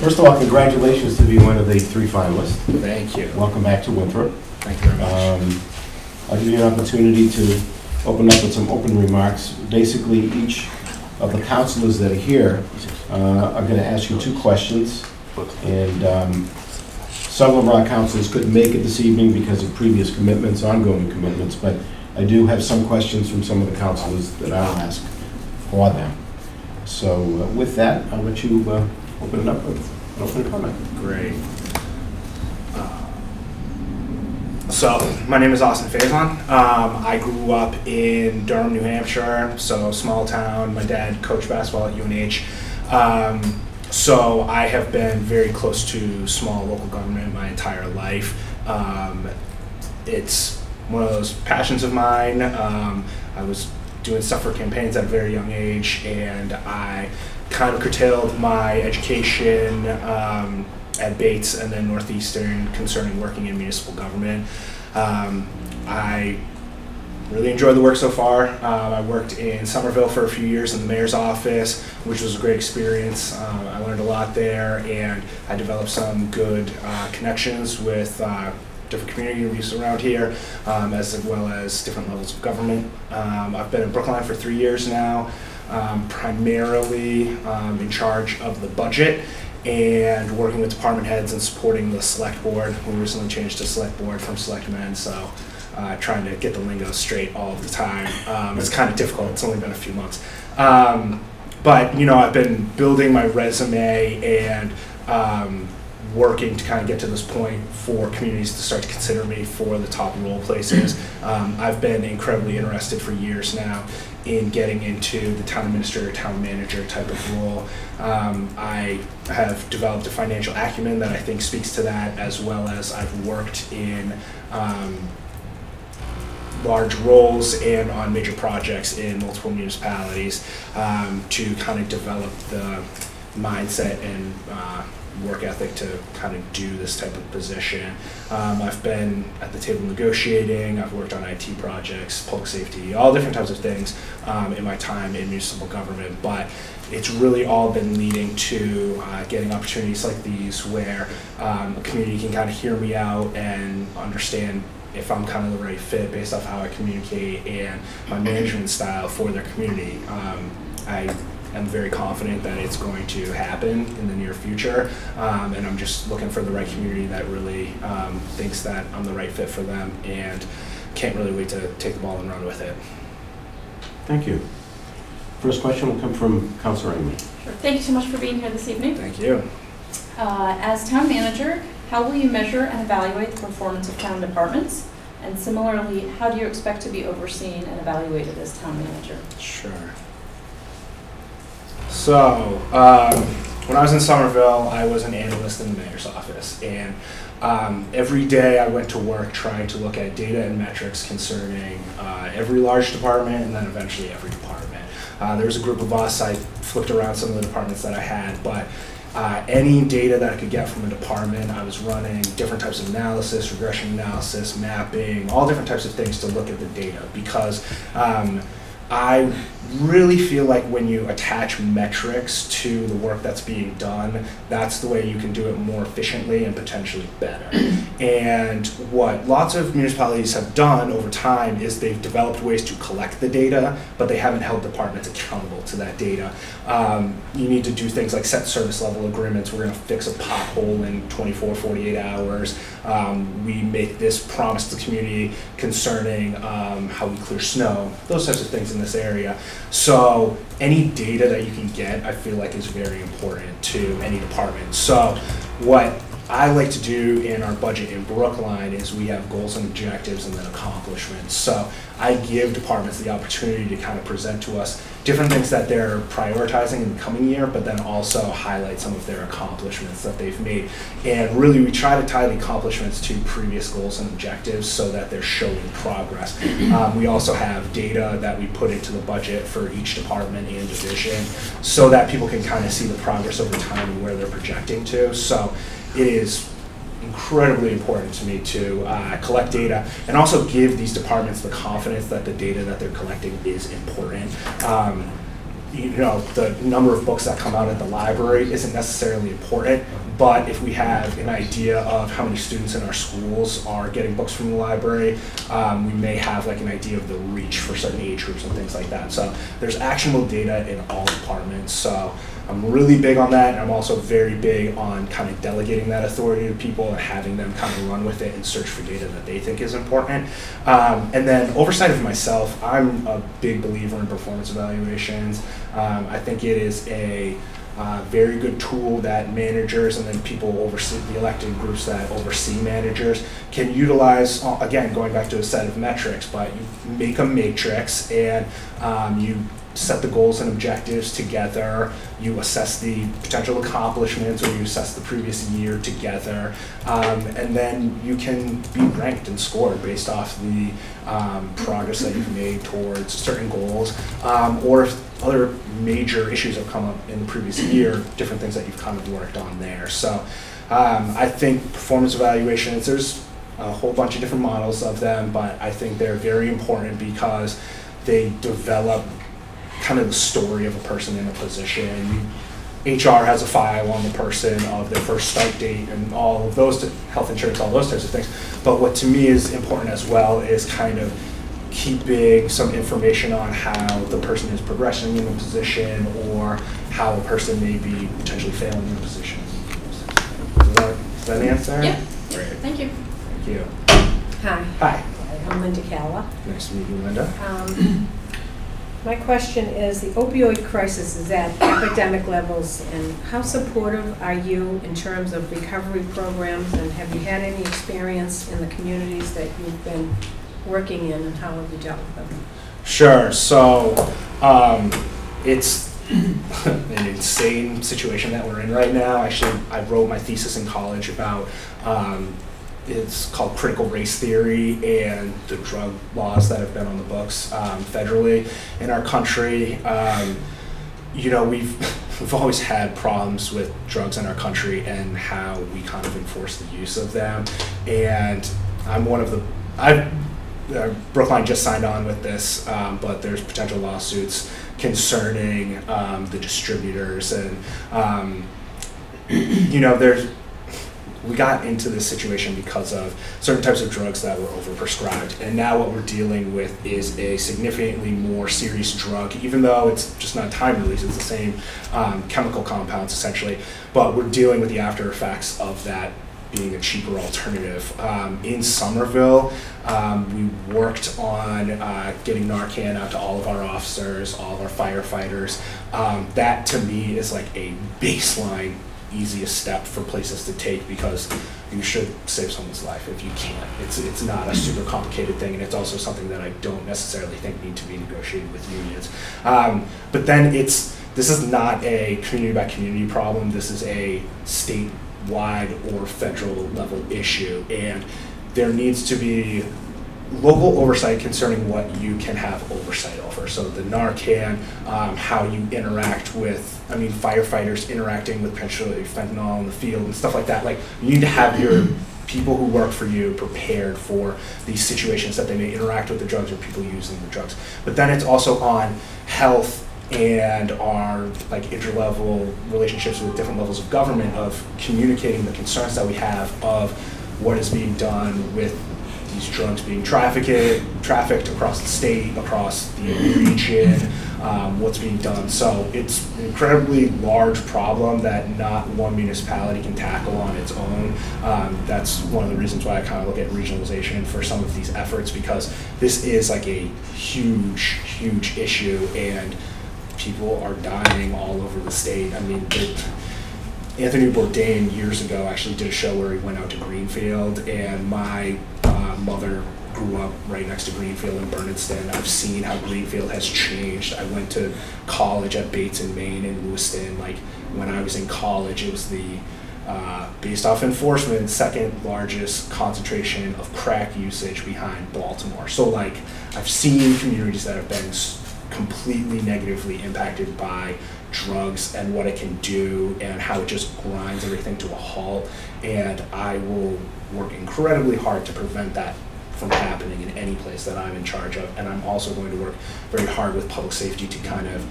First of all, congratulations to be one of the 3 finalists. Thank you. Welcome back to Winthrop. Thank you very much. I'll give you an opportunity to open up with some open remarks. Basically, each of the counselors that are here are going to ask you 2 questions. And some of our counselors couldn't make it this evening because of previous commitments, ongoing commitments, but I do have some questions from some of the counselors that I'll ask for them. So with that, I'll let you open it up with an open comment. Great. So my name is Faison. I grew up in Durham, New Hampshire, so small town. My dad coached basketball at UNH. So I have been very close to small local government my entire life. It's one of those passions of mine. I was doing stuff for campaigns at a very young age, and I kind of curtailed my education at Bates and then Northeastern concerning working in municipal government. I really enjoyed the work so far. I worked in Somerville for a few years in the mayor's office, which was a great experience. I learned a lot there, and I developed some good connections with different community groups around here, as well as different levels of government. I've been in Brookline for 3 years now, primarily in charge of the budget and working with department heads and supporting the select board. We recently changed to select board from selectmen, so trying to get the lingo straight all of the time. It's kind of difficult. It's only been a few months. But, you know, I've been building my resume and working to kind of get to this point for communities to start to consider me for the top role places. I've been incredibly interested for years now in getting into the town administrator, town manager type of role. I have developed a financial acumen that I think speaks to that, as well as I've worked in large roles and on major projects in multiple municipalities to kind of develop the mindset and work ethic to kind of do this type of position. I've been at the table negotiating, I've worked on IT projects, public safety, all different types of things in my time in municipal government, but it's really all been leading to getting opportunities like these where a community can kind of hear me out and understand if I'm kind of the right fit based off how I communicate and my management style for their community. I'm very confident that it's going to happen in the near future, and I'm just looking for the right community that really thinks that I'm the right fit for them and can't really wait to take the ball and run with it. Thank you. First question will come from Councilor Amy. Sure. Thank you so much for being here this evening. Thank you. As town manager, how will you measure and evaluate the performance of town departments? And similarly, how do you expect to be overseen and evaluated as town manager? Sure. So, when I was in Somerville, I was an analyst in the mayor's office, and every day I went to work trying to look at data and metrics concerning every large department and then eventually every department. There was a group of us. I flipped around some of the departments that I had, but any data that I could get from a department, I was running different types of analysis, regression analysis, mapping, all different types of things to look at the data, because I really feel like when you attach metrics to the work that's being done, that's the way you can do it more efficiently and potentially better. And what lots of municipalities have done over time is they've developed ways to collect the data, but they haven't held departments accountable to that data. You need to do things like set service level agreements. We're going to fix a pothole in 24, 48 hours. We make this promise to the community concerning how we clear snow, those types of things in this area. So any data that you can get, I feel like, is very important to any department. So what I like to do in our budget in Brookline is we have goals and objectives and then accomplishments. So I give departments the opportunity to kind of present to us different things that they're prioritizing in the coming year, but then also highlight some of their accomplishments that they've made. And really we try to tie the accomplishments to previous goals and objectives so that they're showing progress. We also have data that we put into the budget for each department and division so that people can kind of see the progress over time and where they're projecting to. So it is incredibly important to me to collect data and also give these departments the confidence that the data that they're collecting is important. the number of books that come out at the library isn't necessarily important, but if we have an idea of how many students in our schools are getting books from the library, we may have like an idea of the reach for certain age groups and things like that. So there's actionable data in all departments. So I'm really big on that, and I'm also very big on kind of delegating that authority to people and having them kind of run with it and search for data that they think is important. And then oversight of myself, I'm a big believer in performance evaluations. I think it is a very good tool that managers and then people oversee, the elected groups that oversee managers, can utilize, again, going back to a set of metrics, but you make a matrix and you set the goals and objectives together, you assess the potential accomplishments, or you assess the previous year together, and then you can be ranked and scored based off the progress that you've made towards certain goals, or if other major issues have come up in the previous year, different things that you've kind of worked on there. So I think performance evaluations, there's a whole bunch of different models of them, but I think they're very important because they develop kind of the story of a person in a position. HR has a file on the person of their first start date and all of those, health insurance, all those types of things. But what to me is important as well is kind of keeping some information on how the person is progressing in the position or how a person may be potentially failing in the position. Is that an answer? Yeah. Great. Thank you. Thank you. Hi. Hi. I'm Linda Calla. Nice to meet you, Linda. My question is, the opioid crisis is at epidemic levels, and how supportive are you in terms of recovery programs, and have you had any experience in the communities that you've been working in, and how have you dealt with them? Sure. So it's an insane situation that we're in right now. Actually, I wrote my thesis in college about it's called critical race theory and the drug laws that have been on the books federally in our country. We've always had problems with drugs in our country and how we kind of enforce the use of them. And I'm one of the, Brookline just signed on with this, but there's potential lawsuits concerning the distributors, and we got into this situation because of certain types of drugs that were overprescribed, and now what we're dealing with is a significantly more serious drug, even though it's just not time release, it's the same chemical compounds essentially, but we're dealing with the after effects of that being a cheaper alternative. In Somerville, we worked on getting Narcan out to all of our officers, all of our firefighters. That to me is like a baseline easiest step for places to take, because you should save someone's life if you can. It's not a super complicated thing, and it's also something that I don't necessarily think need to be negotiated with unions. But then this is not a community by community problem. This is a statewide or federal level issue, and there needs to be local oversight concerning what you can have oversight over. So the Narcan, how you interact with, firefighters interacting with potentially fentanyl in the field and stuff like that. Like, you need to have your people who work for you prepared for these situations that they may interact with the drugs or people using the drugs. But then it's also on health and our interlevel relationships with different levels of government, of communicating the concerns that we have of what is being done with these drugs being trafficked across the state, across the region, what's being done. So it's an incredibly large problem that not one municipality can tackle on its own. That's one of the reasons why I kind of look at regionalization for some of these efforts, because this is like a huge, huge issue, and people are dying all over the state. Anthony Bourdain years ago actually did a show where he went out to Greenfield, and my mother grew up right next to Greenfield in Bernardston. I've seen how Greenfield has changed. I went to college at Bates in Maine in Lewiston. Like, when I was in college, it was the, based off enforcement, second largest concentration of crack usage behind Baltimore. So like, I've seen communities that have been completely negatively impacted by drugs and what it can do and how it just grinds everything to a halt. And I will work incredibly hard to prevent that from happening in any place that I'm in charge of. And I'm also going to work very hard with public safety to kind of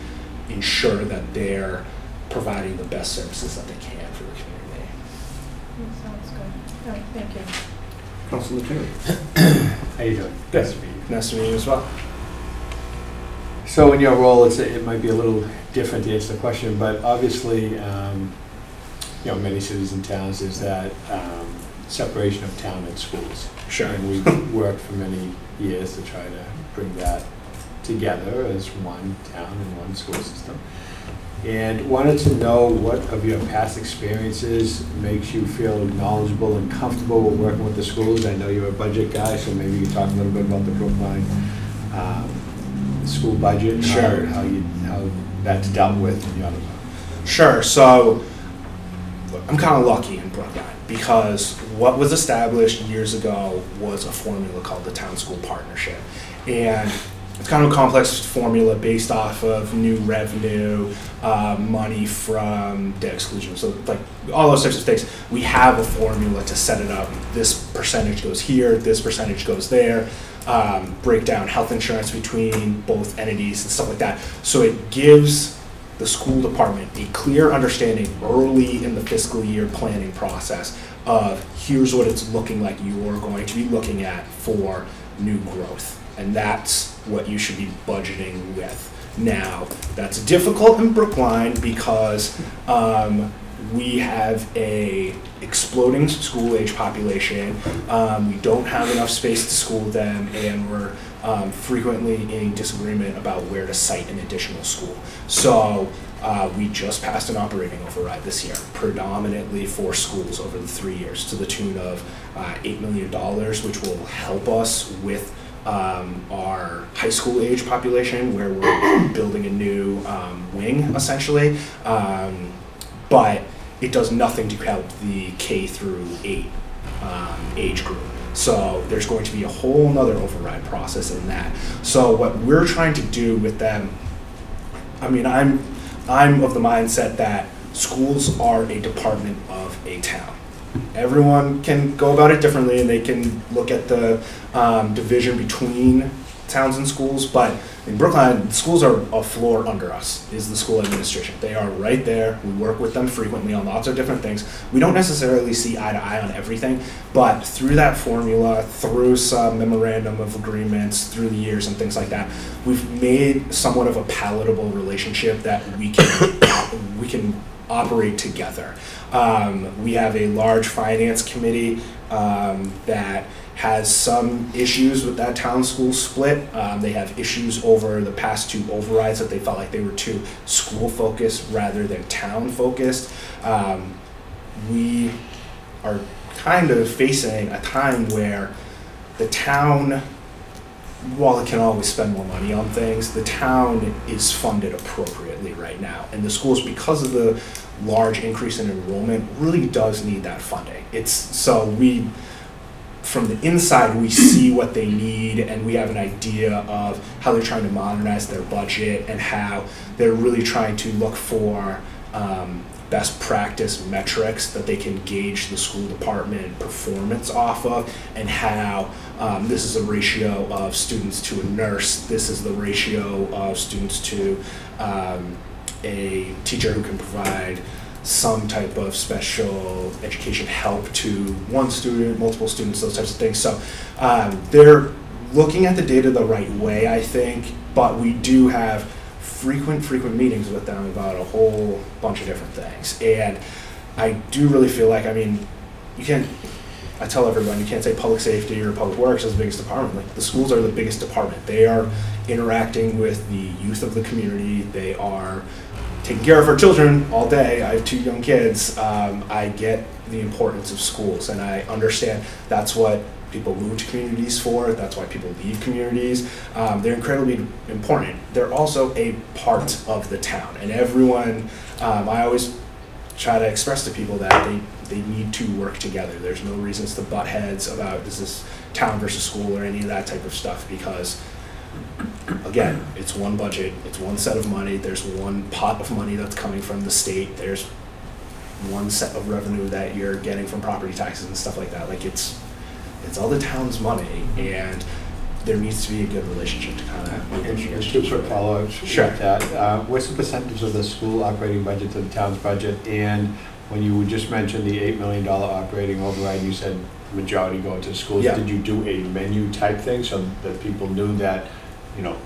ensure that they're providing the best services that they can for the community. Sounds good. All right, thank you. Councilor Terry. How you doing? Good. Nice to meet you. Nice to meet you as well. So in your role, it might be a little different to answer the question, but obviously, many cities and towns, is that separation of town and schools. Sure. And we've worked for many years to try to bring that together as one town and one school system. And wanted to know what of your past experiences makes you feel knowledgeable and comfortable with working with the schools. I know you're a budget guy, so maybe you can talk a little bit about the Brookline school budget and Sure. how that's dealt with in the other one. Sure. So I'm kind of lucky in Brookline because what was established years ago was a formula called the Town School Partnership. And it's kind of a complex formula based off of new revenue, money from debt exclusion. So like all those types of things, we have a formula to set it up. This percentage goes here, this percentage goes there, break down health insurance between both entities and stuff like that. So it gives the school department a clear understanding early in the fiscal year planning process of here's what it's looking like you're going to be looking at for new growth. And that's what you should be budgeting with. Now, that's difficult in Brookline because we have a exploding school age population. We don't have enough space to school them, and we're frequently in disagreement about where to site an additional school. So we just passed an operating override this year, predominantly for schools over the 3 years, to the tune of $8 million, which will help us with our high school age population, where we're building a new wing, essentially. But it does nothing to help the K through 8 age group. So there's going to be a whole nother override process in that. So what we're trying to do with them, I mean, I'm of the mindset that schools are a department of a town. Everyone can go about it differently, and they can look at the division between towns and schools, but in Brookline, schools are a floor under us, is the school administration. They are right there. We work with them frequently on lots of different things. We don't necessarily see eye to eye on everything, but through that formula, through some memorandum of agreements, through the years and things like that, we've made somewhat of a palatable relationship that we can operate together. We have a large finance committee that has some issues with that town school split. They have issues over the past 2 overrides that they felt like they were too school focused rather than town focused. We are kind of facing a time where the town, while it can always spend more money on things, the town is funded appropriately right now. And the schools, because of the large increase in enrollment, really does need that funding. From the inside, we see what they need, and we have an idea of how they're trying to modernize their budget and how they're really trying to look for best practice metrics that they can gauge the school department performance off of, and how this is a ratio of students to a nurse, this is the ratio of students to a teacher who can provide some type of special education help to one student, multiple students, those types of things. So they're looking at the data the right way, I think, but we do have frequent meetings with them about a whole bunch of different things. And I do really feel like, I mean, I tell everyone, you can't say public safety or public works is the biggest department. Like, the schools are the biggest department. They are interacting with the youth of the community. They are taking care of our children all day. I have 2 young kids. I get the importance of schools, and I understand that's what people move to communities for. That's why people leave communities. They're incredibly important. They're also a part of the town, and everyone, I always try to express to people that they need to work together. There's no reasons to butt heads about this is town versus school or any of that type of stuff, because again, it's one budget, it's one set of money, there's one pot of money that's coming from the state, there's one set of revenue that you're getting from property taxes and stuff like that. Like, it's all the town's money, and there needs to be a good relationship to kind of. And two quick follow-ups Sure. with that. What's the percentage of the school operating budget to the town's budget? And when you just mentioned the $8 million operating override, you said majority going to schools. Yeah. Did you do a menu type thing so that people knew that,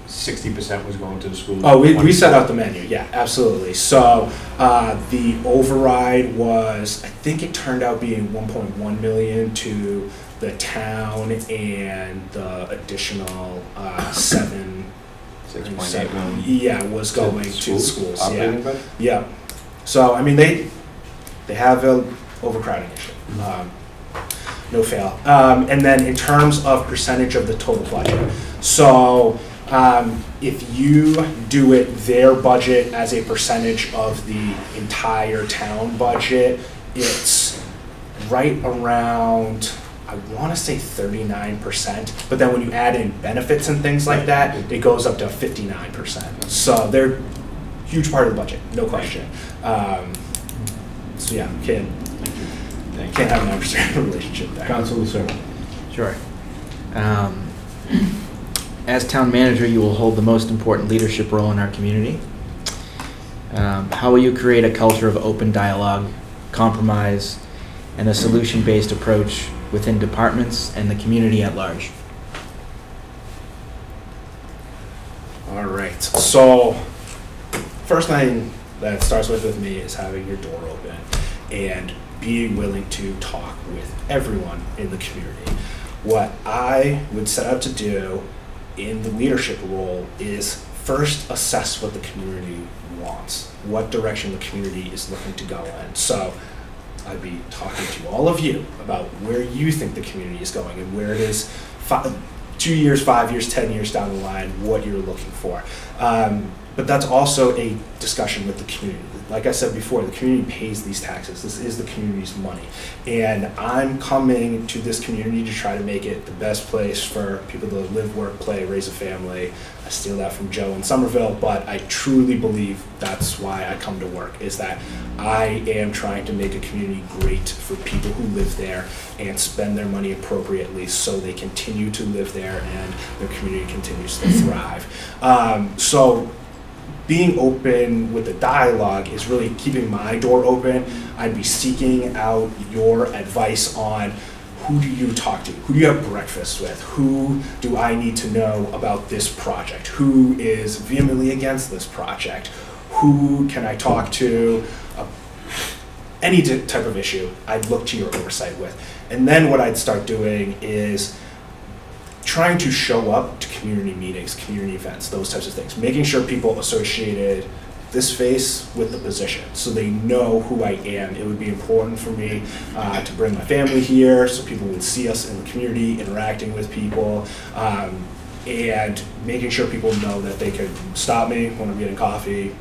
60% was going to the schools? Oh, we set out the menu, yeah, absolutely. So the override was, I think it turned out being 1.1 million to the town and the additional 6.8 million. Yeah, was going to the schools. Operating Yeah. budget? Yeah. So I mean they have a overcrowding issue. No fail. And then in terms of percentage of the total budget, so if you do it their budget as a percentage of the entire town budget, it's right around, I want to say 39%, but then when you add in benefits and things like that, it goes up to 59%. So they're a huge part of the budget, no question. So yeah, can't have an adversarial relationship there. Councilor Serna. Sure. As town manager, you will hold the most important leadership role in our community. How will you create a culture of open dialogue, compromise, and a solution-based approach within departments and the community at large? All right. So first thing that starts with me is having your door open and being willing to talk with everyone in the community. What I would set out to do in the leadership role is first assess what the community wants, what direction the community is looking to go in. So I'd be talking to all of you about where you think the community is going and where it is 2 years, 5 years, 10 years down the line, what you're looking for. But that's also a discussion with the community. Like I said before, the community pays these taxes. This is the community's money. And I'm coming to this community to try to make it the best place for people to live, work, play, raise a family. I steal that from Joe in Somerville, but I truly believe that's why I come to work, is that I am trying to make a community great for people who live there and spend their money appropriately so they continue to live there and their community continues to thrive. So being open with the dialogue is really keeping my door open. I'd be seeking out your advice on who do you talk to? Who do you have breakfast with? Who do I need to know about this project? Who is vehemently against this project? Who can I talk to? Any type of issue, I'd look to your oversight with. And then what I'd start doing is trying to show up to community meetings, community events, those types of things, making sure people associated this face with the position so they know who I am. It would be important for me to bring my family here so people would see us in the community, interacting with people, and making sure people know that they could stop me when I'm getting coffee,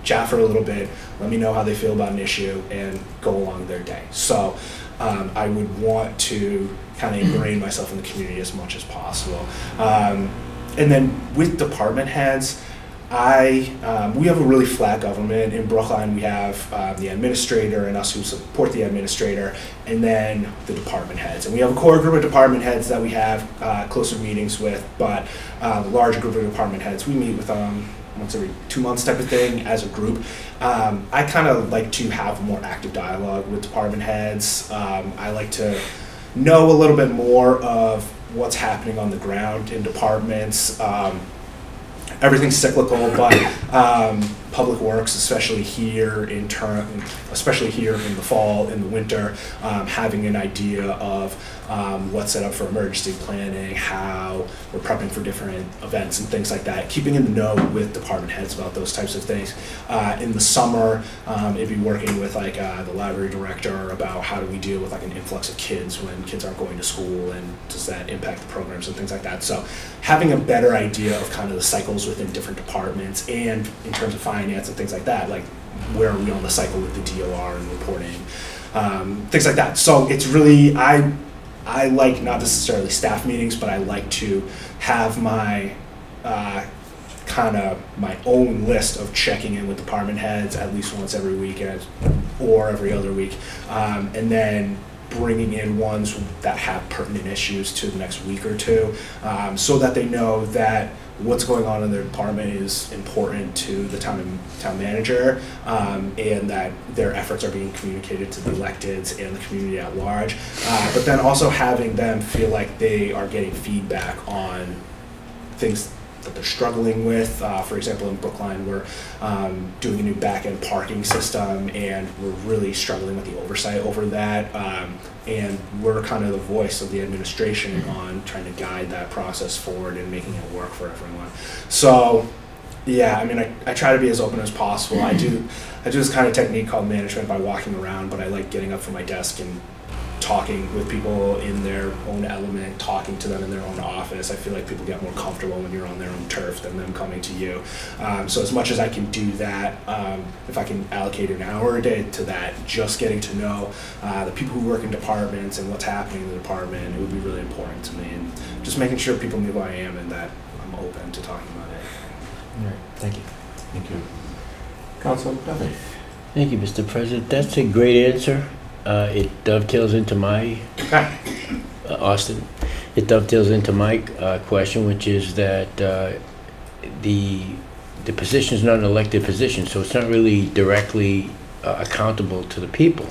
chat for a little bit, let me know how they feel about an issue, and go along their day. So I would want to kind of ingrain myself in the community as much as possible. And then with department heads, we have a really flat government. In Brookline, we have the administrator and us who support the administrator, and then the department heads. And we have a core group of department heads that we have closer meetings with, but the larger group of department heads, we meet with once every 2 months type of thing as a group. I kind of like to have more active dialogue with department heads. I like to know a little bit more of what's happening on the ground in departments. Everything's cyclical, but public works, especially here in the fall, in the winter, having an idea of what's set up for emergency planning, how we're prepping for different events and things like that, keeping in the know with department heads about those types of things. In the summer, it'd be working with like the library director about how do we deal with like an influx of kids when kids aren't going to school, and does that impact the programs and things like that. So having a better idea of kind of the cycles within different departments, and in terms of finance and things like that, like where are we on the cycle with the DOR and reporting, things like that. So it's really, I like not necessarily staff meetings, but I like to have my kind of my own list of checking in with department heads at least once every week or every other week, and then bringing in ones that have pertinent issues to the next week or two, so that they know that what's going on in their department is important to the town manager, and that their efforts are being communicated to the electeds and the community at large. But then also having them feel like they are getting feedback on things that they're struggling with. For example, in Brookline, we're doing a new back-end parking system, and we're really struggling with the oversight over that. And we're kind of the voice of the administration on trying to guide that process forward and making it work for everyone. So, yeah, I mean, I try to be as open as possible. I do this kind of technique called management by walking around, but I like getting up from my desk and talking with people in their own element, talking to them in their own office. I feel like people get more comfortable when you're on their own turf than them coming to you. So as much as I can do that, if I can allocate an hour a day to that, just getting to know the people who work in departments and what's happening in the department, it would be really important to me. And just making sure people knew who I am and that I'm open to talking about it. All right, thank you. Thank you. Councilman Duffy. Thank you, Mr. President. That's a great answer. It dovetails into my, Austin, it dovetails into my question, which is that the position is not an elected position, so it's not really directly accountable to the people.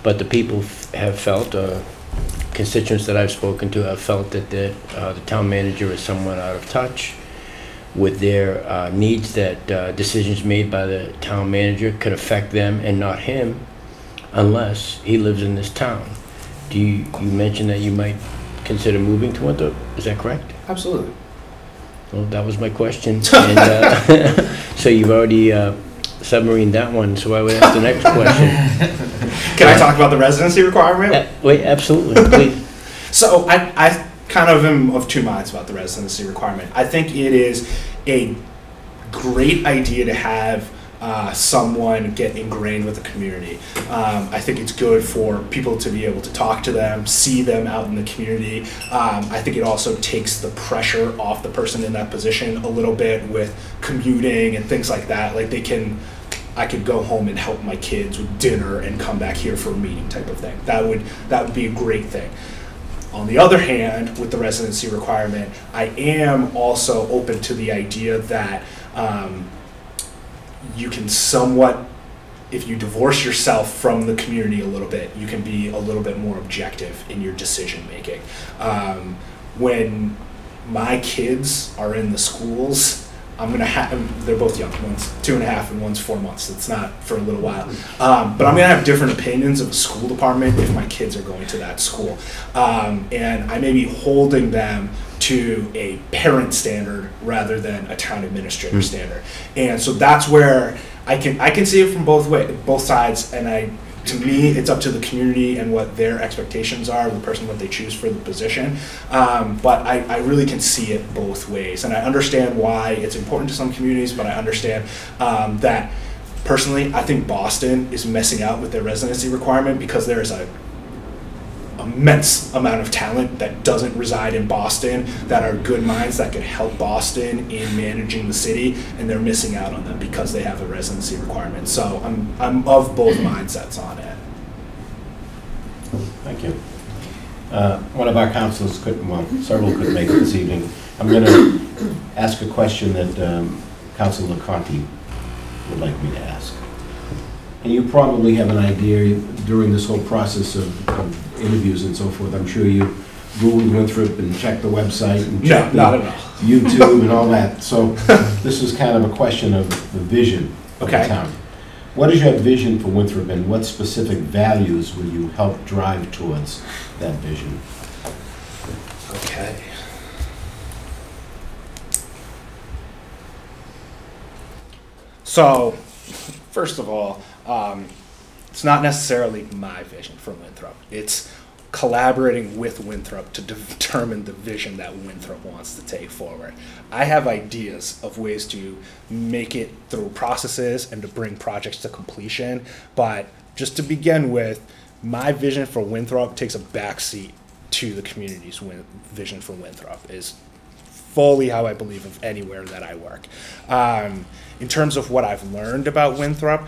But the people have felt, constituents that I've spoken to have felt that the town manager is somewhat out of touch with their needs, that decisions made by the town manager could affect them and not him, unless he lives in this town. You mentioned that you might consider moving to Winthrop, is that correct? Absolutely. Well, that was my question. And, so you've already submarined that one, so I would ask the next question. Can I talk about the residency requirement? Wait, absolutely, please. So I kind of am of two minds about the residency requirement. I think it is a great idea to have someone get ingrained with the community. I think it's good for people to be able to talk to them, see them out in the community. I think it also takes the pressure off the person in that position a little bit with commuting and things like that. Like I could go home and help my kids with dinner and come back here for a meeting type of thing. That would be a great thing. On the other hand, with the residency requirement, I am also open to the idea that you can somewhat, if you divorce yourself from the community a little bit, you can be a little bit more objective in your decision making. When my kids are in the schools, they're both young, one's 2.5 and one's 4 months. It's not for a little while. But I'm gonna have different opinions of a school department if my kids are going to that school. And I may be holding them to a parent standard rather than a town administrator standard. And so that's where I can see it from both sides, and to me, it's up to the community and what their expectations are, the person what they choose for the position. But I really can see it both ways, and I understand why it's important to some communities, but I understand that personally, I think Boston is missing out with their residency requirement because there is a immense amount of talent that doesn't reside in Boston that are good minds that could help Boston in managing the city, and they're missing out on them because they have a residency requirement. So I'm of both mindsets on it. Thank you. One of our councilors several couldn't make it this evening. I'm going to ask a question that Councilor Conti would like me to ask. And you probably have an idea during this whole process of interviews and so forth. I'm sure you Googled Winthrop and checked the website and checked YouTube and all that. So this is kind of a question of the vision of the town. What is your vision for Winthrop, and what specific values will you help drive towards that vision? Okay. So, first of all, it's not necessarily my vision for Winthrop. It's collaborating with Winthrop to determine the vision that Winthrop wants to take forward. I have ideas of ways to make it through processes and to bring projects to completion, but just to begin with, my vision for Winthrop takes a backseat to the community's vision for Winthrop. Is fully how I believe of anywhere that I work. In terms of what I've learned about Winthrop,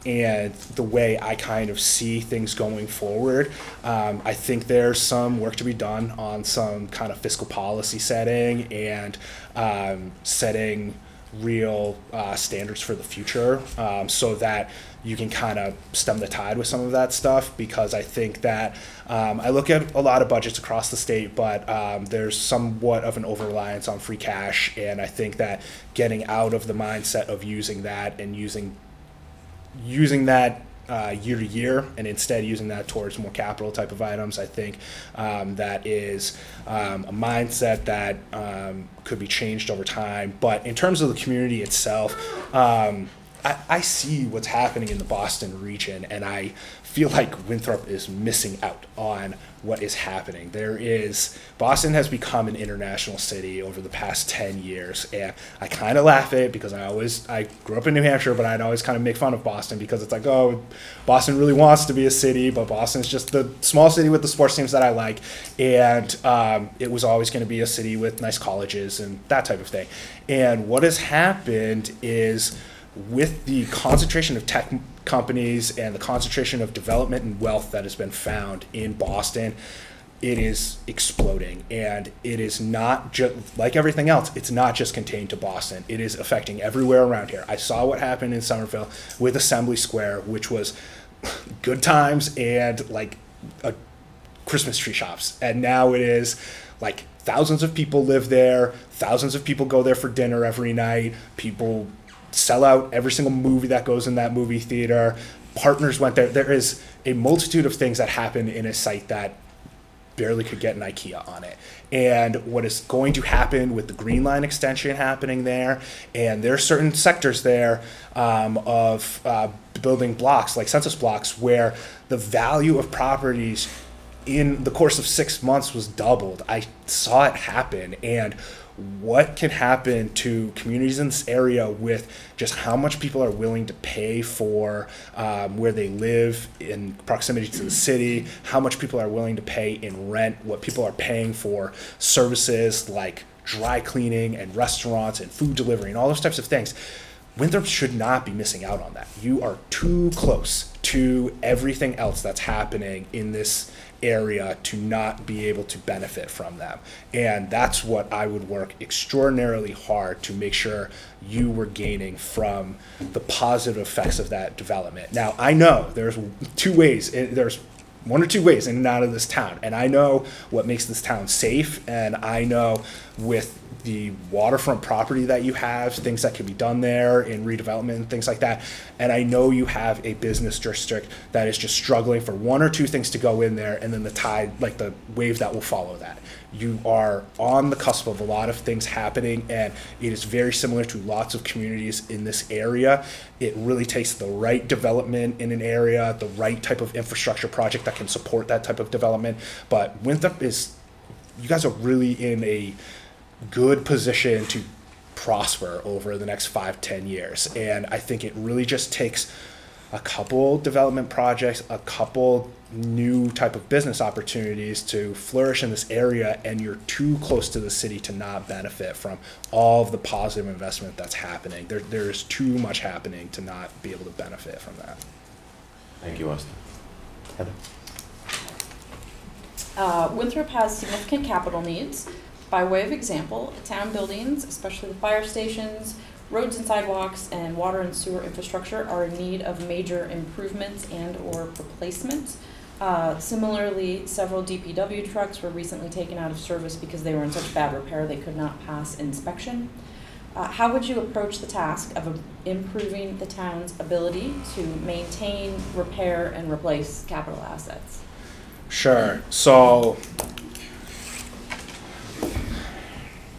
and the way I kind of see things going forward. I think there's some work to be done on some kind of fiscal policy setting and setting real standards for the future, so that you can kind of stem the tide with some of that stuff, because I think that I look at a lot of budgets across the state, but there's somewhat of an over-reliance on free cash, and I think that getting out of the mindset of using that and using that year to year, and instead using that towards more capital type of items, I think that is a mindset that could be changed over time. But in terms of the community itself, I see what's happening in the Boston region, and I feel like Winthrop is missing out on what is happening. Boston has become an international city over the past 10 years, and I kind of laugh at it because I grew up in New Hampshire, but I'd always kind of make fun of Boston because it's like, oh, Boston really wants to be a city, but Boston's just the small city with the sports teams that I like, and it was always going to be a city with nice colleges and that type of thing. And what has happened is, with the concentration of tech companies and the concentration of development and wealth that has been found in Boston, it is exploding. And it is not just, like everything else, it's not just contained to Boston. It is affecting everywhere around here. I saw what happened in Somerville with Assembly Square, which was good times and like a Christmas tree shops. And now it is like thousands of people live there, thousands of people go there for dinner every night, people sell out every single movie that goes in that movie theater. Partners went there. There is a multitude of things that happen in a site that barely could get an IKEA on it. And what is going to happen with the Green Line extension happening there, and there are certain sectors there of building blocks, like census blocks, where the value of properties in the course of 6 months was doubled. I saw it happen. And what can happen to communities in this area with just how much people are willing to pay for where they live in proximity to the city, how much people are willing to pay in rent, what people are paying for services like dry cleaning and restaurants and food delivery and all those types of things. Winthrop should not be missing out on that. You are too close to everything else that's happening in this area to not be able to benefit from them. And that's what I would work extraordinarily hard to make sure you were gaining from the positive effects of that development. Now, I know there's one or two ways in and out of this town, and I know what makes this town safe, and I know with the waterfront property that you have, things that can be done there in redevelopment and things like that. And I know you have a business district that is just struggling for one or two things to go in there, and then the tide, like the wave that will follow that. You are on the cusp of a lot of things happening, and it is very similar to lots of communities in this area. It really takes the right development in an area, the right type of infrastructure project that can support that type of development. But Winthrop you guys are really in a good position to prosper over the next 5-10 years. And I think it really just takes a couple development projects, a couple new type of business opportunities to flourish in this area, and you're too close to the city to not benefit from all of the positive investment that's happening. There's too much happening to not be able to benefit from that. Thank you, Austin. Heather? Winthrop has significant capital needs. By way of example, town buildings, especially the fire stations, roads and sidewalks, and water and sewer infrastructure are in need of major improvements and or replacement. Similarly, several DPW trucks were recently taken out of service because they were in such bad repair they could not pass inspection. How would you approach the task of improving the town's ability to maintain, repair, and replace capital assets? Sure. So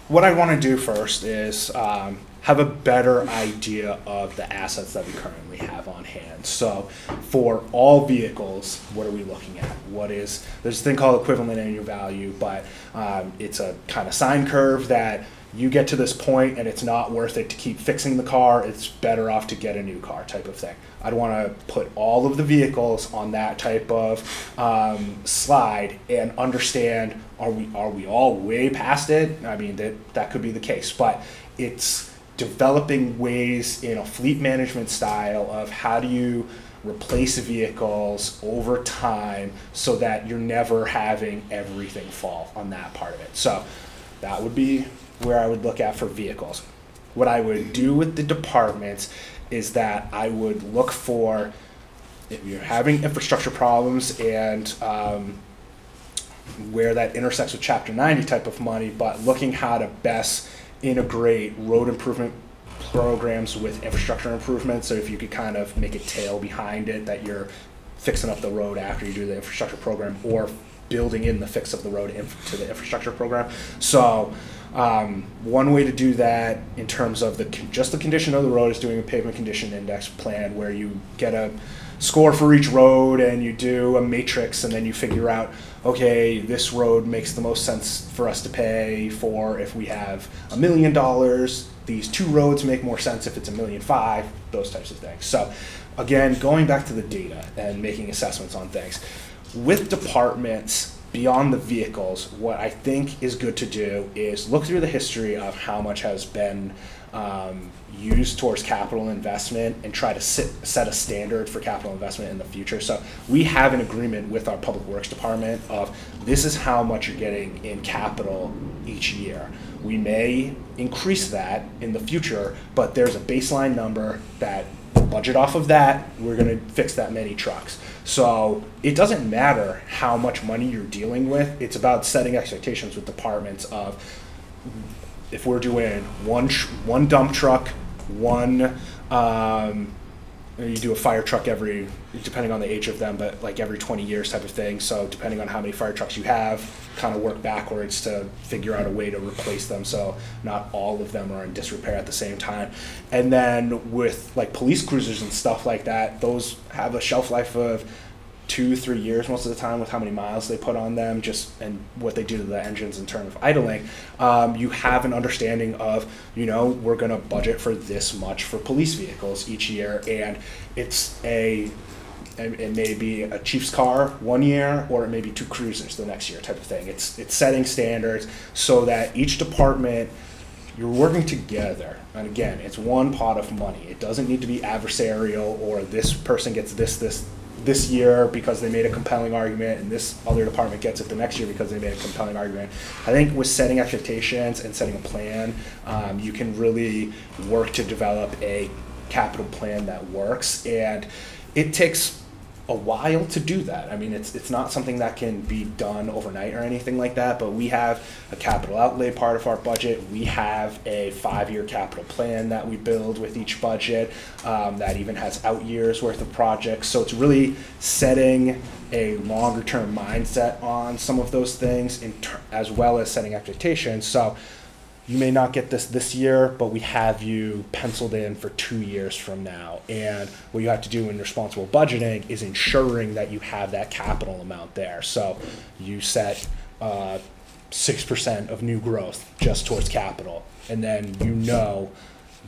what I want to do first is have a better idea of the assets that we currently have on hand. So for all vehicles, what are we looking at? There's a thing called equivalent annual value, but it's a kind of sine curve that you get to this point and it's not worth it to keep fixing the car. It's better off to get a new car type of thing. I'd want to put all of the vehicles on that type of slide and understand, are we all way past it? I mean, that could be the case, but it's developing ways in a fleet management style of how do you replace vehicles over time so that you're never having everything fall on that part of it. So that would be where I would look at for vehicles. What I would do with the departments is that I would look for, if you're having infrastructure problems and where that intersects with Chapter 90 type of money, but looking how to best integrate road improvement programs with infrastructure improvements. So if you could kind of make a tail behind it, that you're fixing up the road after you do the infrastructure program, or building in the fix of the road into the infrastructure program. So one way to do that in terms of just the condition of the road is doing a pavement condition index plan, where you get a score for each road and you do a matrix, and then you figure out, okay, this road makes the most sense for us to pay for if we have $1 million. These two roads make more sense if it's $1.5 million, those types of things. So again, going back to the data and making assessments on things. With departments, beyond the vehicles, what I think is good to do is look through the history of how much has been used towards capital investment and try to set a standard for capital investment in the future. So we have an agreement with our Public Works Department of this is how much you're getting in capital each year. We may increase that in the future, but there's a baseline number that budget off of that, we're going to fix that many trucks. So it doesn't matter how much money you're dealing with. It's about setting expectations with departments of, if we're doing one dump truck, you do a fire truck every, depending on the age of them, but like every 20 years type of thing. So depending on how many fire trucks you have, kind of work backwards to figure out a way to replace them so not all of them are in disrepair at the same time. And then with like police cruisers and stuff like that, those have a shelf life of 2-3 years most of the time with how many miles they put on them, and what they do to the engines in terms of idling. You have an understanding of, we're going to budget for this much for police vehicles each year, and it may be a chief's car one year, or it may be 2 cruisers the next year type of thing. It's setting standards so that each department, you're working together. And again, it's one pot of money. It doesn't need to be adversarial, or this person gets this year because they made a compelling argument, and this other department gets it the next year because they made a compelling argument. I think with setting expectations and setting a plan, you can really work to develop a capital plan that works, and it takes a while to do that. I mean, it's not something that can be done overnight or anything like that, but we have a capital outlay part of our budget. We have a 5-year capital plan that we build with each budget that even has out years worth of projects. So it's really setting a longer term mindset on some of those things, as well as setting expectations. So you may not get this year, but we have you penciled in for 2 years from now. And what you have to do in responsible budgeting is ensuring that you have that capital amount there. So you set 6% of new growth just towards capital. And then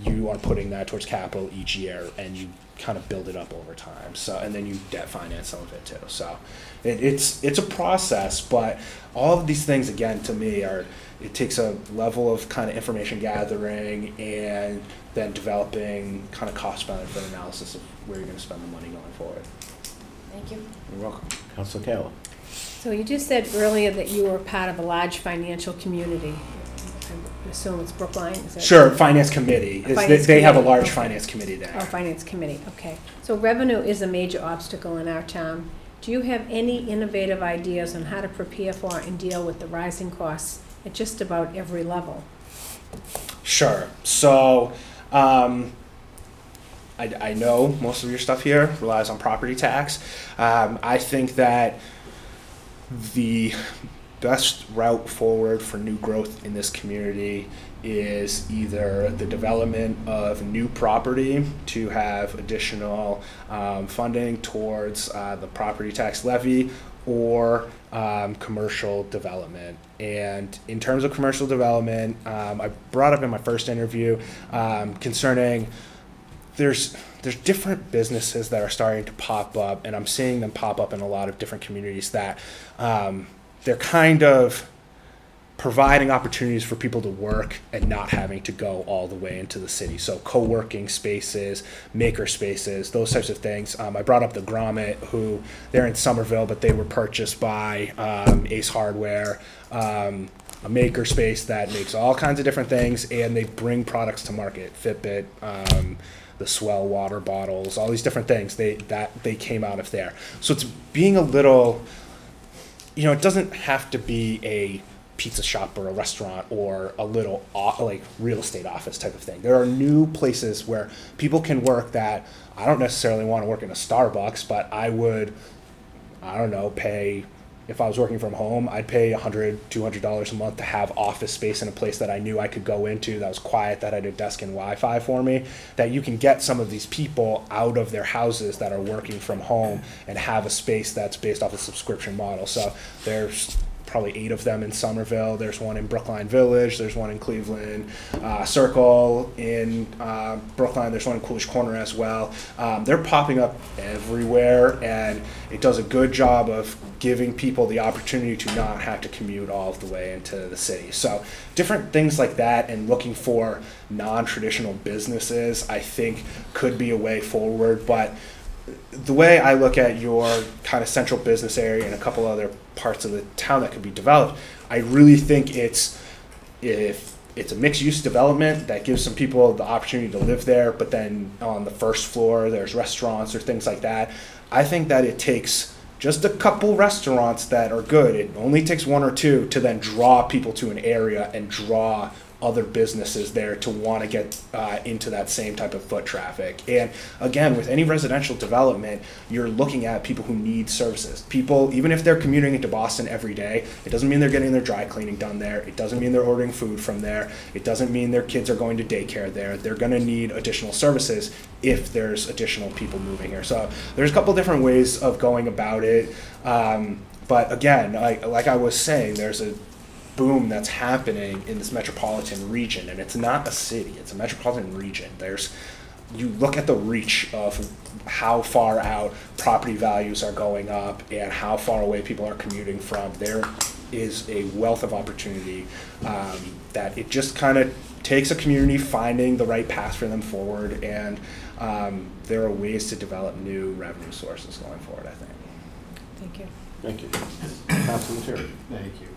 you are putting that towards capital each year, and you kind of build it up over time. So, and then you debt finance some of it too. So it's a process, but all of these things, again, to me it takes a level of kind of information gathering and then developing kind of cost benefit analysis of where you're going to spend the money going forward. Thank you. You're welcome. Councilor Kayla. So you just said earlier that you were part of a large financial community. I assume it's Brookline? Is that Sure, Finance Committee. They have a large finance committee there. Oh, Finance Committee, okay. So revenue is a major obstacle in our town. Do you have any innovative ideas on how to prepare for and deal with the rising costs at just about every level? Sure. So I know most of your stuff here relies on property tax. I think that the best route forward for new growth in this community is either the development of new property to have additional funding towards the property tax levy, or commercial development. And in terms of commercial development, I brought up in my first interview concerning there's different businesses that are starting to pop up, and I'm seeing them pop up in a lot of different communities that they're kind of providing opportunities for people to work and not having to go all the way into the city. So co-working spaces, maker spaces, those types of things. I brought up the Grommet, who they're in Somerville, but they were purchased by Ace Hardware, a maker space that makes all kinds of different things, and they bring products to market. Fitbit, the Swell water bottles, all these different things, they came out of there. So it's being a little, it doesn't have to be a pizza shop or a restaurant or a little like real estate office type of thing. There are new places where people can work that I don't necessarily want to work in a Starbucks, but I would, pay, if I was working from home, I'd pay $100, $200 a month to have office space in a place that I knew I could go into, that was quiet, that had a desk and Wi-Fi for me, that you can get some of these people out of their houses that are working from home and have a space that's based off a subscription model. So there's probably 8 of them in Somerville. There's one in Brookline Village. There's one in Cleveland Circle in Brookline. There's one in Coolidge Corner as well. They're popping up everywhere, and it does a good job of giving people the opportunity to not have to commute all the way into the city. So different things like that, and looking for non-traditional businesses, I think could be a way forward. But the way I look at your kind of central business area and a couple other parts of the town that could be developed, I really think if it's a mixed-use development that gives some people the opportunity to live there, but then on the first floor there's restaurants or things like that, I think that it takes just a couple restaurants that are good. It only takes 1 or 2 to then draw people to an area and draw other businesses there to want to get into that same type of foot traffic. And again, with any residential development, you're looking at people who need services. People, even if they're commuting into Boston every day, it doesn't mean they're getting their dry cleaning done there. It doesn't mean they're ordering food from there. It doesn't mean their kids are going to daycare there. They're going to need additional services if there's additional people moving here. So there's a couple different ways of going about it. But again, like I was saying, there's a boom that's happening in this metropolitan region, and it's not a city, it's a metropolitan region. You look at the reach of how far out property values are going up and how far away people are commuting from. There is a wealth of opportunity that it just kind of takes a community finding the right path for them forward, and there are ways to develop new revenue sources going forward, I think. Thank you. Thank you. Councilman Terry. Thank you.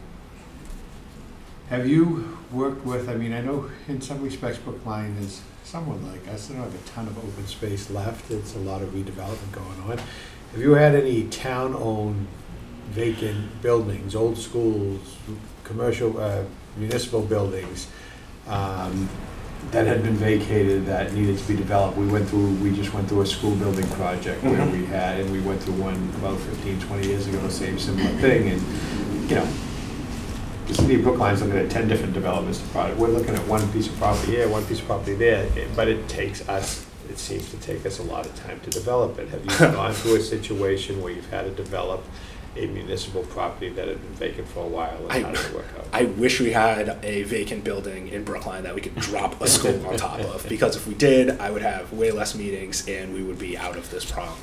Have you worked with, I know in some respects Brookline is someone like us. They don't have a ton of open space left. It's a lot of redevelopment going on. Have you had any town-owned vacant buildings, old schools, commercial, municipal buildings that had been vacated that needed to be developed? We just went through a school building project where we went through one about 15, 20 years ago, same similar thing, and the city of Brookline's looking at 10 different developments to product. We're looking at one piece of property here, one piece of property there, but it seems to take us a lot of time to develop it. Have you gone through a situation where you've had to develop a municipal property that had been vacant for a while, and how did it work out? I wish we had a vacant building in Brookline that we could drop a school on top of, because if we did, I would have way less meetings and we would be out of this problem.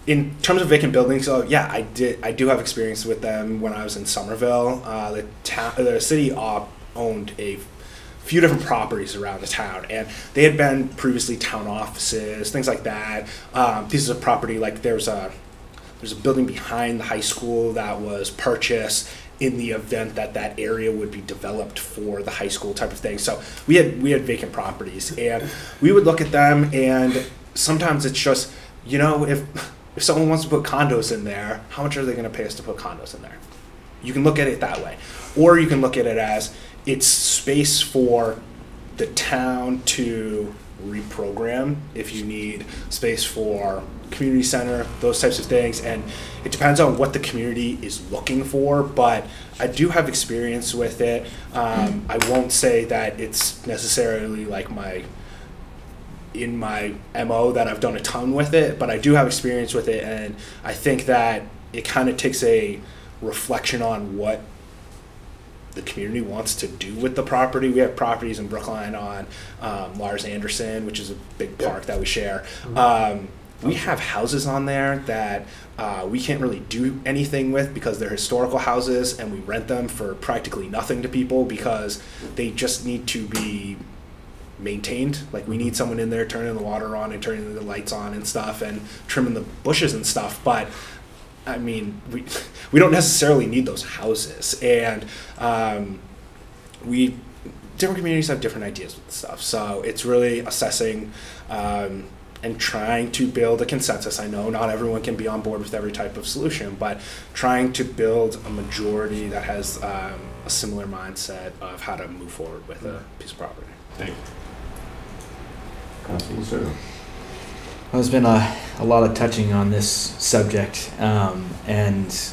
In terms of vacant buildings, I do have experience with them when I was in Somerville. The city owned a few different properties around the town, and they had been previously town offices, things like that. Pieces of property, like there's a building behind the high school that was purchased in the event that area would be developed for the high school type of thing. So we had vacant properties, and we would look at them, and sometimes it's just, if someone wants to put condos in there, how much are they going to pay us to put condos in there? You can look at it that way. Or you can look at it as it's space for the town to reprogram if you need space for community center, those types of things. And it depends on what the community is looking for, but I do have experience with it. I won't say that it's necessarily like in my MO that I've done a ton with it, but I do have experience with it, and I think that it kind of takes a reflection on what the community wants to do with the property. We have properties in Brookline on Lars Anderson, which is a big park that we share. We have houses on there that we can't really do anything with because they're historical houses, and we rent them for practically nothing to people because they just need to be maintained. Like, we need someone in there turning the water on and turning the lights on and stuff and trimming the bushes and stuff. But I mean, we don't necessarily need those houses, and different communities have different ideas with stuff. So it's really assessing and trying to build a consensus. I know not everyone can be on board with every type of solution, but trying to build a majority that has a similar mindset of how to move forward with a piece of property. Thank you. Councilman Lucero. Well, there's been a lot of touching on this subject, and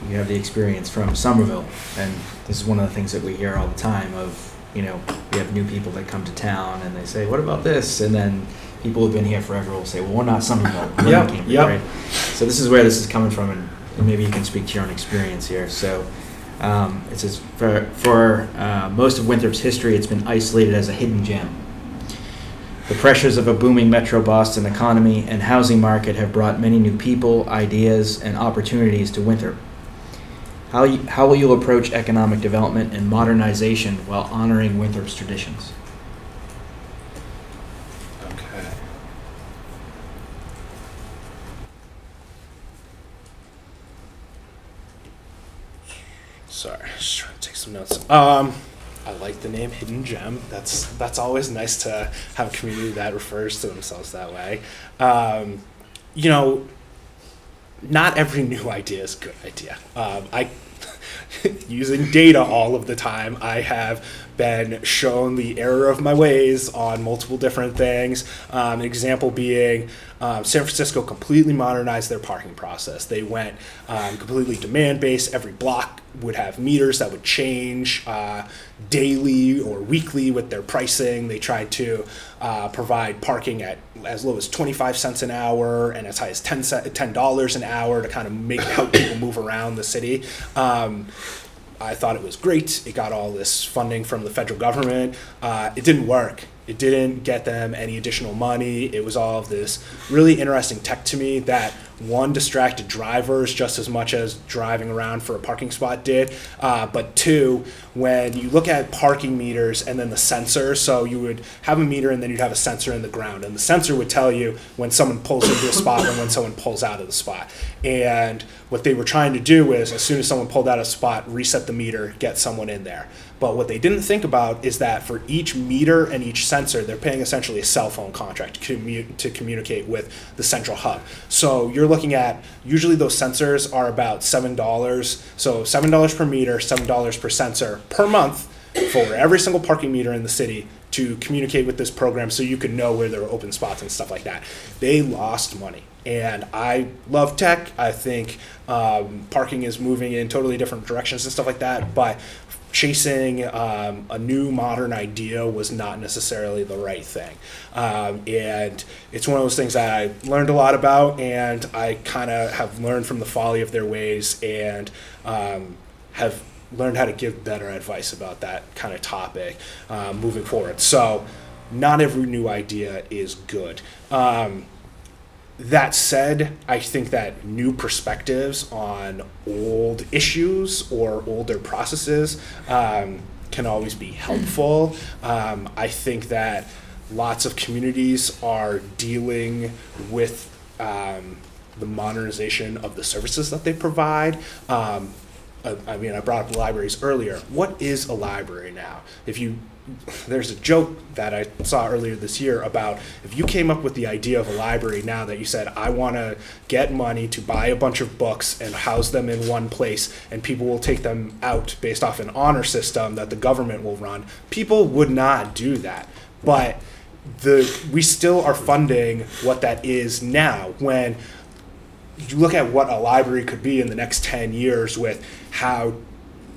you have the experience from Somerville, and this is one of the things that we hear all the time of, you know, we have new people that come to town and they say, what about this? And then people who've been here forever will say, well, we're not Somerville. We're Cambridge, right? So this is where this is coming from, and maybe you can speak to your own experience here. So it says, for most of Winthrop's history, it's been isolated as a hidden gem. The pressures of a booming Metro Boston economy and housing market have brought many new people, ideas, and opportunities to Winthrop. How will you approach economic development and modernization while honoring Winthrop's traditions? Okay. Sorry, just trying to take some notes. I like the name Hidden Gem. That's always nice to have a community that refers to themselves that way. You know, not every new idea is a good idea. Using data all of the time, I have been shown the error of my ways on multiple different things. An example being San Francisco completely modernized their parking process. They went completely demand-based. Every block would have meters that would change daily or weekly with their pricing. They tried to provide parking at as low as 25 cents an hour and as high as $10 an hour to kind of help people move around the city. I thought it was great. It got all this funding from the federal government. It didn't work. It didn't get them any additional money. It was all of this really interesting tech to me that, one, distracted drivers just as much as driving around for a parking spot did. But two, when you look at parking meters and then the sensor, so you would have a meter and then you'd have a sensor in the ground. And the sensor would tell you when someone pulls into a spot and when someone pulls out of the spot. And what they were trying to do is, as soon as someone pulled out of a spot, reset the meter, get someone in there. But what they didn't think about is that for each meter and each sensor, they're paying essentially a cell phone contract to communicate with the central hub. So you're looking at, usually those sensors are about $7. So $7 per meter, $7 per sensor per month for every single parking meter in the city to communicate with this program so you could know where there were open spots and stuff like that. They lost money. And I love tech. I think parking is moving in totally different directions and stuff like that. But chasing a new modern idea was not necessarily the right thing. And it's one of those things that I learned a lot about, and I kind of have learned from the folly of their ways and have learned how to give better advice about that kind of topic moving forward. So not every new idea is good. That said, I think that new perspectives on old issues or older processes can always be helpful. I think that lots of communities are dealing with the modernization of the services that they provide. I mean, I brought up the libraries earlier. What is a library now? There's a joke that I saw earlier this year about if you came up with the idea of a library now that you said, I want to get money to buy a bunch of books and house them in one place and people will take them out based off an honor system that the government will run, people would not do that. But we still are funding what that is now. When you look at what a library could be in the next 10 years with how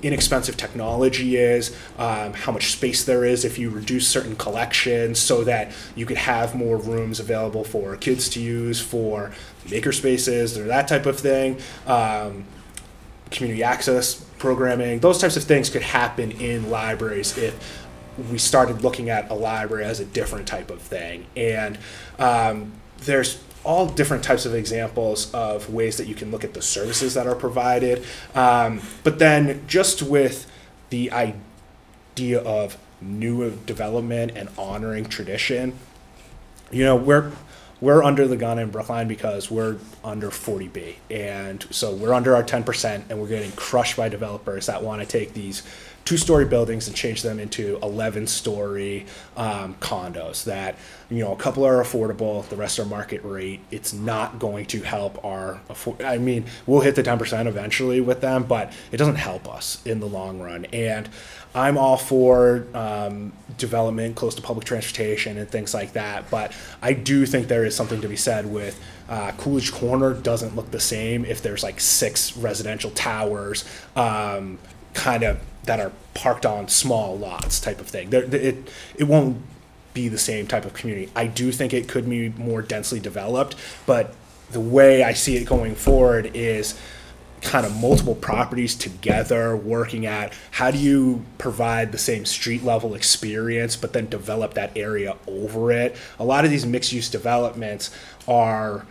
inexpensive technology is, how much space there is if you reduce certain collections so that you could have more rooms available for kids to use for maker spaces or that type of thing, community access programming, those types of things could happen in libraries if we started looking at a library as a different type of thing. And there's all different types of examples of ways that you can look at the services that are provided. But then just with the idea of new development and honoring tradition, you know, we're under the gun in Brookline because we're under 40B. And so we're under our 10% and we're getting crushed by developers that want to take these 2-story buildings and change them into 11-story condos that, you know, a couple are affordable, the rest are market rate. It's not going to help our, I mean, we'll hit the 10% eventually with them, but it doesn't help us in the long run. And I'm all for development close to public transportation and things like that, but I do think there is something to be said with Coolidge Corner doesn't look the same if there's like 6 residential towers kind of that are parked on small lots type of thing. It won't be the same type of community. I do think it could be more densely developed, but the way I see it going forward is kind of multiple properties together working at how do you provide the same street level experience but then develop that area over it. A lot of these mixed use developments are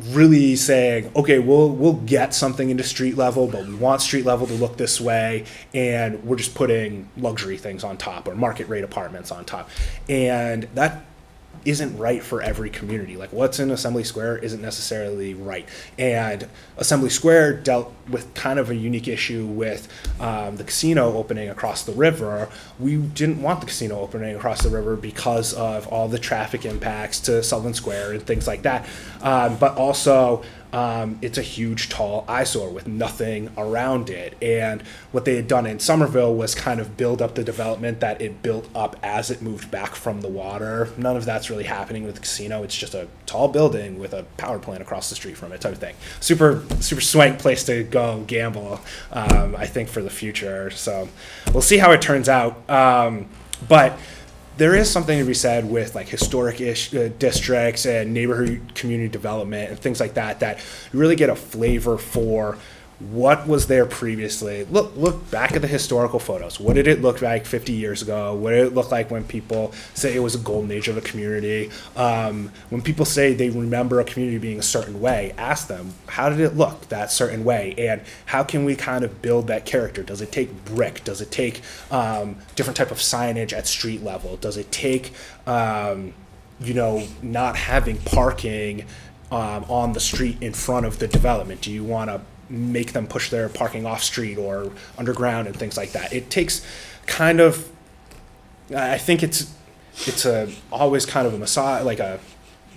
really saying, okay, we'll get something into street level, but we want street level to look this way, and we're just putting luxury things on top or market rate apartments on top. And that isn't right for every community. Like what's in Assembly Square isn't necessarily right. And Assembly Square dealt with kind of a unique issue with the casino opening across the river. We didn't want the casino opening across the river because of all the traffic impacts to Sullivan Square and things like that. But also, it's a huge, tall eyesore with nothing around it. And what they had done in Somerville was kind of build up the development that it built up as it moved back from the water. None of that's really happening with the casino. It's just a tall building with a power plant across the street from it type of thing. Super swank place to go gamble, I think, for the future. So we'll see how it turns out. But there is something to be said with like historic-ish districts and neighborhood community development and things like that, that you really get a flavor for what was there previously. Look back at the historical photos. What did it look like 50 years ago? What did it look like when people say it was a golden age of a community? When people say they remember a community being a certain way, ask them, how did it look that certain way? And how can we kind of build that character? Does it take brick? Does it take different type of signage at street level? Does it take, you know, not having parking on the street in front of the development? Do you want to make them push their parking off street or underground and things like that? It takes kind of, I think it's always kind of a massage, like a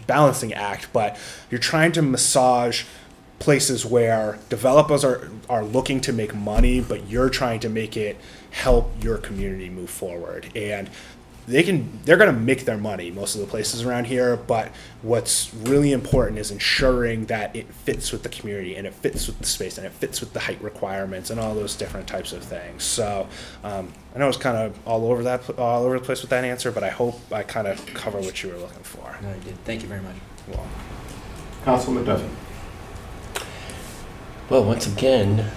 balancing act, but you're trying to massage places where developers are looking to make money, but you're trying to make it help your community move forward. And they're going to make their money most of the places around here, but what's really important is ensuring that it fits with the community and it fits with the space and it fits with the height requirements and all those different types of things. So I know it's kind of all over the place with that answer, but I hope I kind of cover what you were looking for. No, I did. Thank you very much. Well, Councilman Duffy. Well, once again,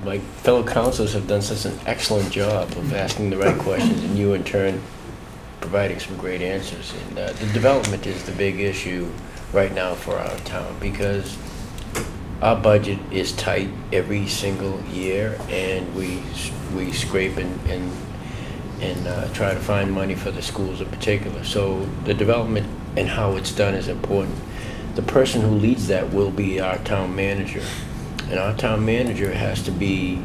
my fellow councilors have done such an excellent job of asking the right questions, and you in turn providing some great answers. And the development is the big issue right now for our town because our budget is tight every single year, and we scrape and try to find money for the schools in particular. So the development and how it's done is important. The person who leads that will be our town manager. And our town manager has to be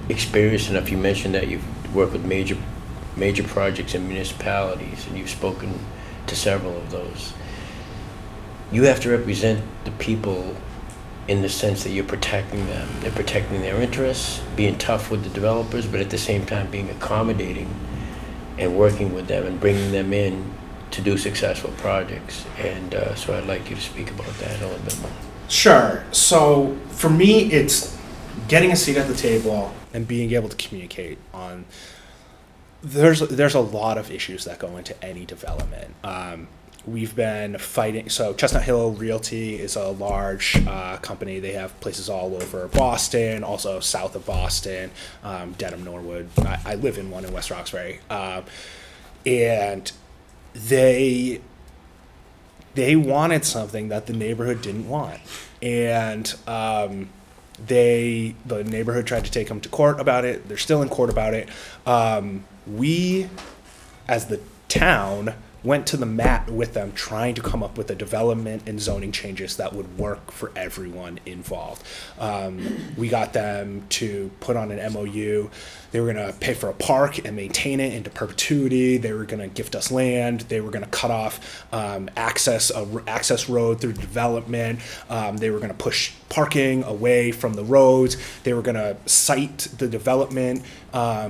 experienced enough. You mentioned that you've worked with major projects in municipalities, and you've spoken to several of those. You have to represent the people in the sense that you're protecting them. They're protecting their interests, being tough with the developers, but at the same time being accommodating and working with them and bringing them in to do successful projects. And so I'd like you to speak about that a little bit more. sure. So for me, it's getting a seat at the table and being able to communicate on. There's a lot of issues that go into any development. We've been fighting. So Chestnut Hill Realty is a large company. They have places all over Boston, also south of Boston, Dedham, Norwood. I live in one in West Roxbury, and they they wanted something that the neighborhood didn't want. And the neighborhood tried to take them to court about it. They're still in court about it. We, as the town, went to the mat with them trying to come up with a development and zoning changes that would work for everyone involved. We got them to put on an MOU. They were going to pay for a park and maintain it into perpetuity. They were going to gift us land. They were going to cut off access road through development. They were going to push parking away from the roads. They were going to site the development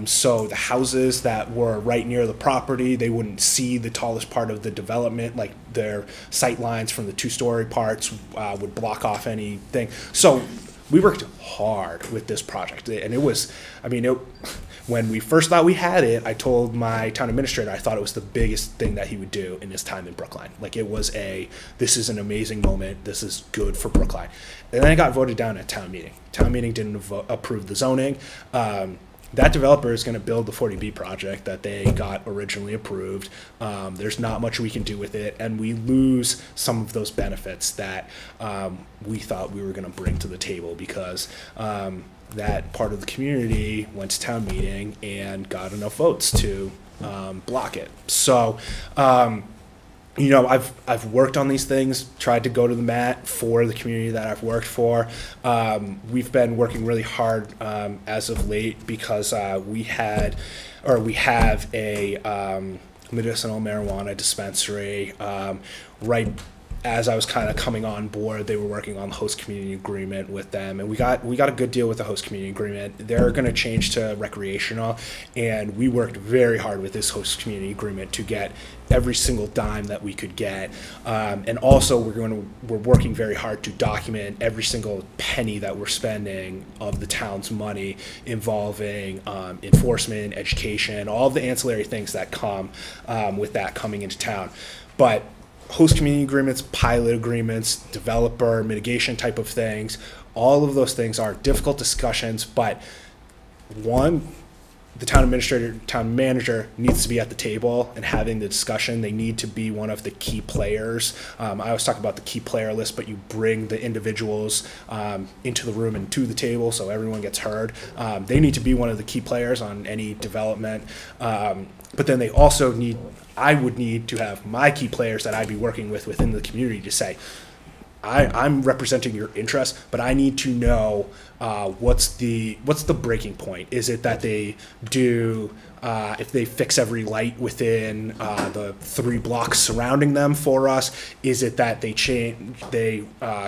so the houses that were right near the property, they wouldn't see the tallest part of the development, like their sight lines from the two-story parts would block off anything. So we worked hard with this project, and it was, I mean, when we first thought we had it, I told my town administrator I thought it was the biggest thing that he would do in his time in Brookline. Like, it was this is an amazing moment, this is good for Brookline. And then it got voted down at town meeting. Town meeting didn't approve the zoning. That developer is going to build the 40B project that they got originally approved. There's not much we can do with it, and we lose some of those benefits that we thought we were going to bring to the table because that part of the community went to town meeting and got enough votes to block it. So, you know, I've worked on these things, tried to go to the mat for the community that I've worked for. We've been working really hard as of late because we have a medicinal marijuana dispensary right as I was kind of coming on board. They were working on the host community agreement with them, and we got a good deal with the host community agreement. They're going to change to recreational, and we worked very hard with this host community agreement to get every single dime that we could get, and also we're working very hard to document every single penny that we're spending of the town's money, involving enforcement, education, all of the ancillary things that come with that coming into town. But host community agreements, pilot agreements, developer mitigation type of things, all of those things are difficult discussions, but one, the town administrator, town manager needs to be at the table and having the discussion. They need to be one of the key players. I always talk about the key player list, but you bring the individuals into the room and to the table so everyone gets heard. They need to be one of the key players on any development. But then they also need, I would need to have my key players that I'd be working with within the community to say, I'm representing your interests, but I need to know what's the breaking point. Is it that they do if they fix every light within the 3 blocks surrounding them for us? Is it that they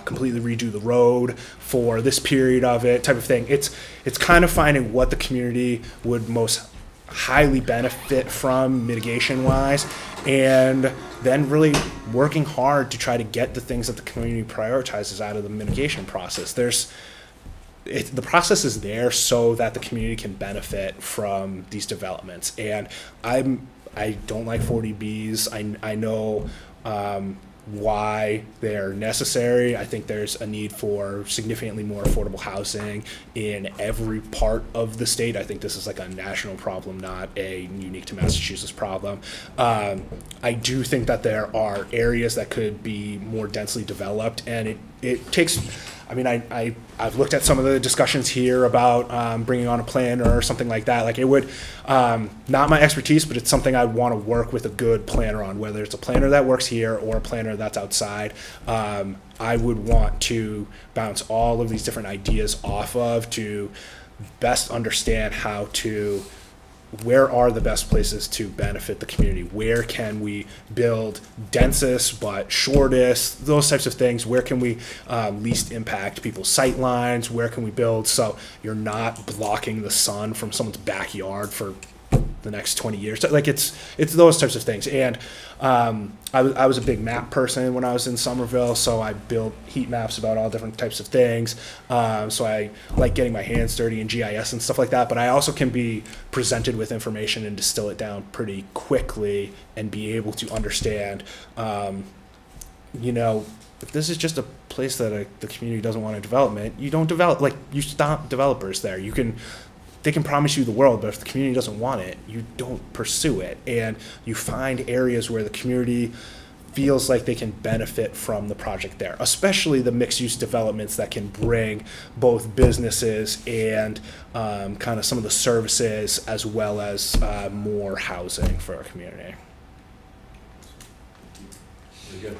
completely redo the road for this period of it, type of thing? It's kind of finding what the community would most highly benefit from mitigation wise, and then really working hard to try to get the things that the community prioritizes out of the mitigation process. The process is there so that the community can benefit from these developments. And I don't like 40Bs. I know why they're necessary. I think there's a need for significantly more affordable housing in every part of the state. I think this is like a national problem, not a unique to Massachusetts problem. I do think that there are areas that could be more densely developed, and it takes, I mean, I've looked at some of the discussions here about bringing on a planner or something like that. Like, it would, not my expertise, but it's something I'd want to work with a good planner on, whether it's a planner that works here or a planner that's outside. I would want to bounce all of these different ideas off of to best understand where are the best places to benefit the community? Where can we build densest but shortest? Those types of things. Where can we least impact people's sight lines? Where can we build so you're not blocking the sun from someone's backyard for the next 20 years? Like, it's those types of things. And I was a big map person when I was in Somerville, so I built heat maps about all different types of things. So I like getting my hands dirty in GIS and stuff like that, but I also can be presented with information and distill it down pretty quickly and be able to understand, you know, if this is just a place that the community doesn't want a development, you don't develop, like, you stop developers there. They can promise you the world, but if the community doesn't want it, you don't pursue it. And you find areas where the community feels like they can benefit from the project there, especially the mixed-use developments that can bring both businesses and kind of some of the services as well as more housing for our community. Very good.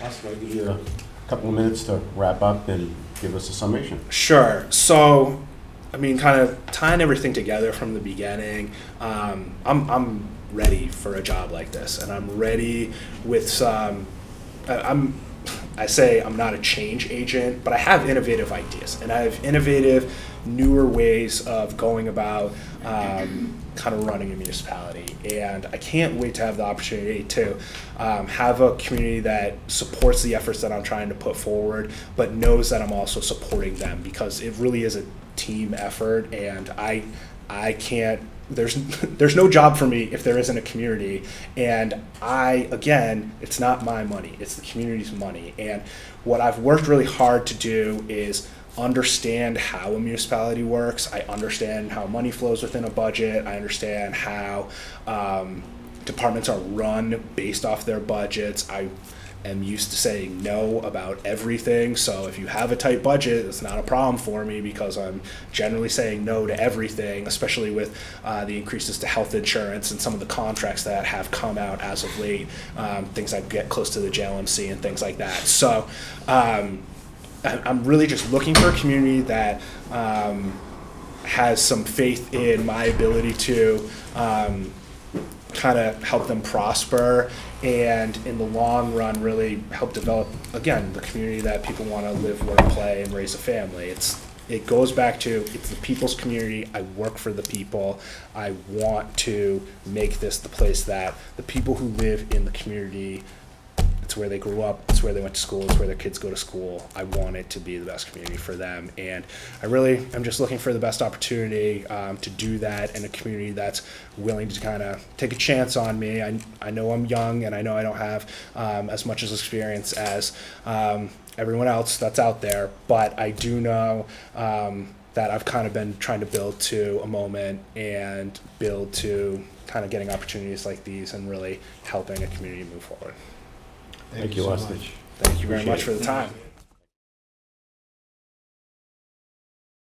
Austin, I'll give you a couple of minutes to wrap up and give us a summation. Sure. So, I mean, kind of tying everything together from the beginning, I'm ready for a job like this, and I'm ready with some. I say I'm not a change agent, but I have innovative ideas, and I have innovative, newer ways of going about kind of running a municipality. And I can't wait to have the opportunity to have a community that supports the efforts that I'm trying to put forward, but knows that I'm also supporting them, because it really is a team effort, and I can't. There's no job for me if there isn't a community, and again, it's not my money, it's the community's money. And what I've worked really hard to do is understand how a municipality works. I understand how money flows within a budget. I understand how departments are run based off their budgets. I am used to saying no about everything. So if you have a tight budget, it's not a problem for me, because I'm generally saying no to everything, especially with the increases to health insurance and some of the contracts that have come out as of late, things that get close to the JLMC and things like that. So I'm really just looking for a community that has some faith in my ability to kind of help them prosper, and in the long run really help develop, again, the community that people want to live, work, play, and raise a family. It goes back to, it's the people's community. I work for the people. I want to make this the place that the people who live in the community, it's where they grew up, it's where they went to school, it's where their kids go to school. I want it to be the best community for them. And I'm just looking for the best opportunity to do that in a community that's willing to kind of take a chance on me. I know I'm young, and I know I don't have as much as experience as everyone else that's out there, but I do know that I've kind of been trying to build to a moment and build to kind of getting opportunities like these and really helping a community move forward. Thank you, Austin. Thank you very much for the time.